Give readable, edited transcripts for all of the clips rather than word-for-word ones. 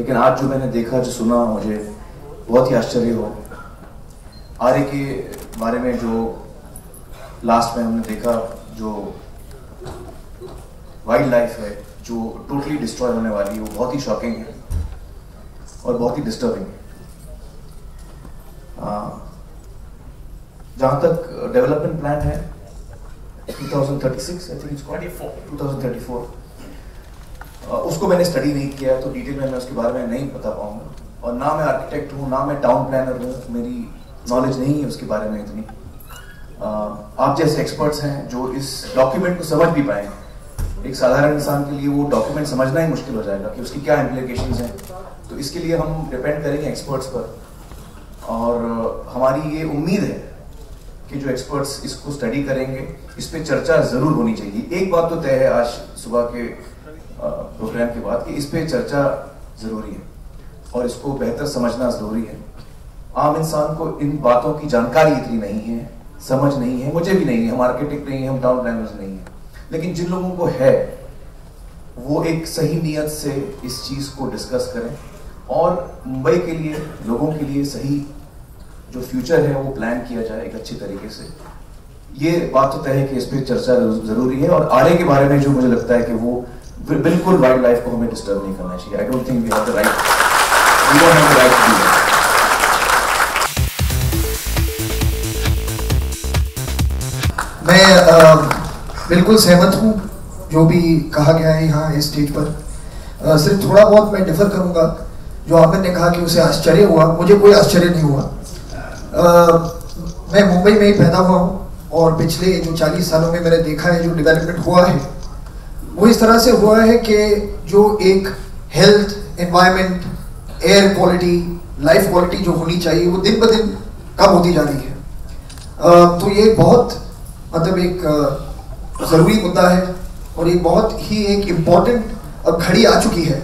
लेकिन आज जो मैंने देखा, जो सुना, मुझे बहुत ही आश्चर्य हुआ। आर्य के बारे में जो लास्ट में हमने देखा, जो वाइल्ड लाइफ है जो टोटली डिस्ट्रॉय होने वाली है, वो बहुत ही शॉकिंग है और बहुत ही डिस्टर्बिंग है। जहाँ तक डेवलपमेंट प्लान है 2036, आई थिंक 2034, उसको मैंने स्टडी नहीं किया है, तो डिटेल में मैं उसके बारे में नहीं बता पाऊंगा। और ना मैं आर्किटेक्ट हूँ, ना मैं टाउन प्लानर हूँ, मेरी नॉलेज नहीं है उसके बारे में इतनी। आप जैसे एक्सपर्ट्स हैं जो इस डॉक्यूमेंट को समझ भी पाए। एक साधारण इंसान के लिए वो डॉक्यूमेंट समझना ही मुश्किल हो जाएगा कि उसकी क्या इम्प्लीकेशंस हैं। तो इसके लिए हम डिपेंड करेंगे एक्सपर्ट्स पर, और हमारी ये उम्मीद है कि जो एक्सपर्ट्स इसको स्टडी करेंगे, इस पे चर्चा जरूर होनी चाहिए। एक बात तो तय है आज सुबह के प्रोग्राम के बाद कि इस पे चर्चा जरूरी है और इसको बेहतर समझना जरूरी है। आम इंसान को इन बातों की जानकारी इतनी नहीं है, समझ नहीं है, मुझे भी नहीं है, हम आर्किटेक्ट नहीं है, हम टाउन प्लानर्स नहीं है, लेकिन जिन लोगों को है वो एक सही नियत से इस चीज को डिस्कस करें और मुंबई के लिए, लोगों के लिए सही जो फ्यूचर है वो प्लान किया जाए एक अच्छी तरीके से। ये बात तो तय है कि इस पर चर्चा जरूरी है। और आर्य के बारे में जो मुझे लगता है कि वो बिल्कुल वाइल्ड लाइफ को हमें डिस्टर्ब नहीं करना चाहिए। I don't think we have the right, we don't have the right to do that. मैं बिल्कुल सहमत हूँ जो भी कहा गया है यहाँ इस स्टेज पर। सिर्फ थोड़ा बहुत मैं डिफर करूँगा। जो आमिर ने कहा कि उसे आश्चर्य हुआ, मुझे कोई आश्चर्य नहीं हुआ। मैं मुंबई में ही पैदा हुआ हूँ और पिछले जो 40 सालों में मैंने देखा है जो डेवलपमेंट हुआ है वो इस तरह से हुआ है कि जो एक health, environment, air quality, life quality जो होनी चाहिए वो दिन ब दिन कम होती जा रही है। तो ये बहुत मतलब एक ज़रूरी मुद्दा है और ये बहुत ही एक इम्पॉर्टेंट अब घड़ी आ चुकी है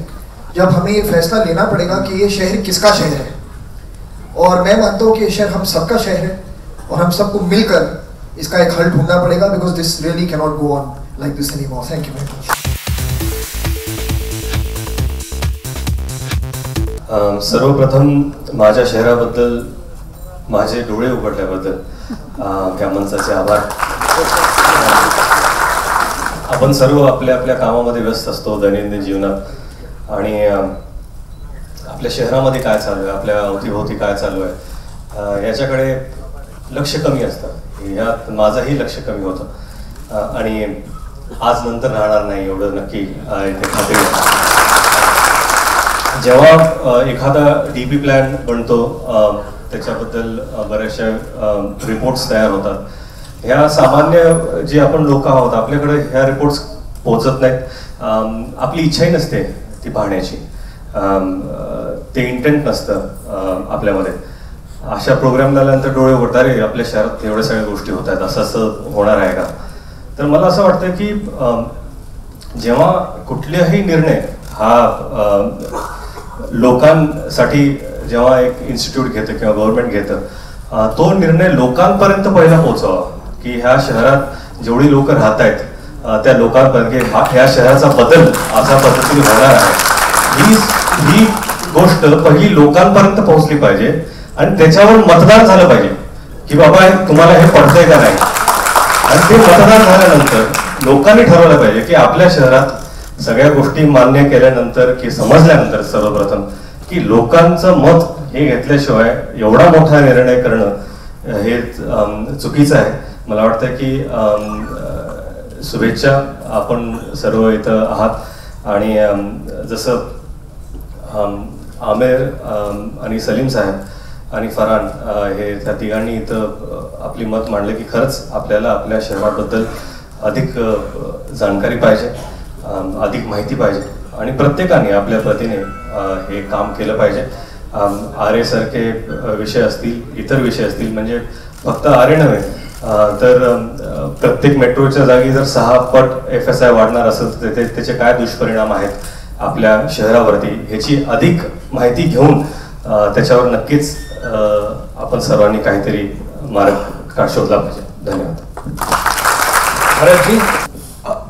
जब हमें ये फैसला लेना पड़ेगा कि ये शहर किसका शहर है। और मैं मानता हूँ कि ये शहर हम सबका शहर है और हम सबको मिलकर इसका एक हल ढूंढना पड़ेगा, because this really can not go on like this anymore. Thank you very much. सर्वप्रथम माझ्या शहराबद्दल माझे डोळे उघडल्याबद्दल त्या माणसाचे आभार। आपण सर्व आपल्या आपल्या कामामध्ये व्यस्त असतो दैनंदिन जीवनात, आणि आपल्या शहरामध्ये काय चालू आहे, आपल्या अवतीभोवती काय चालू आहे याच्याकडे लक्ष कमी असतं। यात माझंही लक्ष कमी होतं आणि आज नंतर राहणार नाही एवढं नक्की इथे खात्री आहे। जेव्हा एखादा डीपी प्लॅन बनतो त्याच्याबद्दल बऱ्याचशा रिपोर्ट्स तयार होतात। ह्या सामान्य जे आपण लोक आहोत आपल्याकडे ह्या रिपोर्ट्स पोहोचत नाहीत। आपली इच्छाही नसते ती पाहण्याची, ते इंटेंट नसतं आपल्यामध्ये। अशा प्रोग्राम झाल्यानंतर डोळे उघडतात, रे आपल्या शहरात एवढ्या सगळ्या गोष्टी होत आहेत, असं होणार आहे का? तर मला असं वाटतं की जेव्हा कुठलाही निर्णय हा लोकांसाठी जेव्हा एक इन्स्टिट्यूट घेतं किंवा गव्हर्नमेंट घेतं, तो निर्णय लोकांपर्यंत पहिला पोहोचावा की ह्या शहरात जेवढी लोक राहत आहेत त्या लोकांपर्यंत ह्या शहराचा बदल अशा पद्धतीने होणार आहे ही गोष्ट पहिली लोकांपर्यंत पोहोचली पाहिजे आणि त्याच्यावर मतदान झालं पाहिजे की बाबा तुम्हाला हे पडतंय का नाही। आणि ते मतदान झाल्यानंतर लोकांनी ठरवलं पाहिजे की आपल्या शहरात सगळ्या गोष्टी मान्य केल्यानंतर की समजल्यानंतर सर्वप्रथम की लोकांचं मत हे घेतल्याशिवाय एवढा मोठा निर्णय करणं हे चुकीचं आहे। मला वाटतं की शुभेच्छा, आपण सर्व इथं आहात आणि जसं आमिर आणि सलीम साहेब आणि फरहान हे त्या तिघांनी इथं आपली मत मांडले की खरंच आपल्याला आपल्या शहराबद्दल अधिक जाणकारी पाहिजे, अधिक माहिती पाहिजे आणि प्रत्येकाने आपल्या परीने हे काम केलं पाहिजे। आर्यसारखे विषय असतील, इतर विषय असतील, म्हणजे फक्त आर्य नव्हे तर प्रत्येक मेट्रोच्या जागी जर 6 पट FSI वाढणार असेल तर त्याचे काय दुष्परिणाम आहेत आपल्या शहरावरती ह्याची अधिक माहिती घेऊन त्याच्यावर नक्कीच आपण सर्वांनी काहीतरी मार्ग शोधला पाहिजे। धन्यवाद।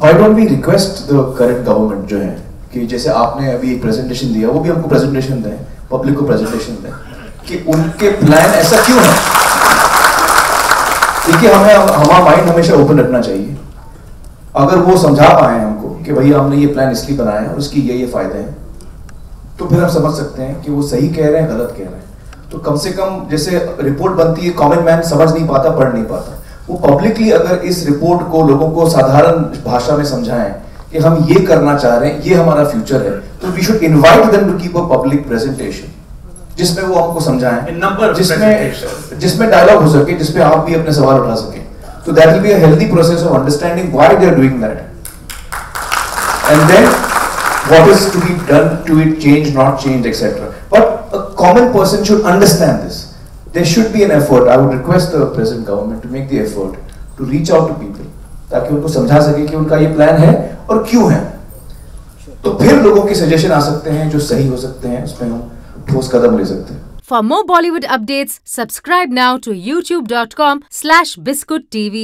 Why don't we request the current government जो है कि जैसे आपने अभी एक प्रेजेंटेशन दिया, वो भी हमको प्रेजेंटेशन दें, पब्लिक को प्रेजेंटेशन दें कि उनके प्लान ऐसा क्यों है। देखिए हमारा माइंड हमेशा ओपन रखना चाहिए। अगर वो समझा पाए हमको कि भैया हमने ये प्लान इसलिए बनाया है और उसकी ये फायदे हैं, तो फिर हम समझ सकते हैं कि वो सही कह रहे हैं गलत कह रहे हैं। तो कम से कम जैसे रिपोर्ट बनती है, कॉमन मैन समझ नहीं पाता, पढ़ नहीं पाता, वो पब्लिकली अगर इस रिपोर्ट को लोगों को साधारण भाषा में समझाएं कि हम ये करना चाह रहे हैं, ये हमारा फ्यूचर है, तो we should invite them to keep a public presentation जिसमें वो हमको समझाएं, जिसमें डायलॉग हो सके, जिसमें आप भी अपने सवाल उठा सके। So that will be a healthy process of understanding why they are doing that, and then what is to be done to it, change, not change, etc. But a common person should understand this. There should be an effort. I would request the present government to make the effort to reach out to people, ताकि उनको समझा सके कि उनका ये plan है और क्यों है। तो फिर लोगों के सजेशन आ सकते हैं जो सही हो सकते हैं, उसमें हम ठोस कदम ले सकते हैं। For more Bollywood updates, subscribe now to youtube.com/biscuittv.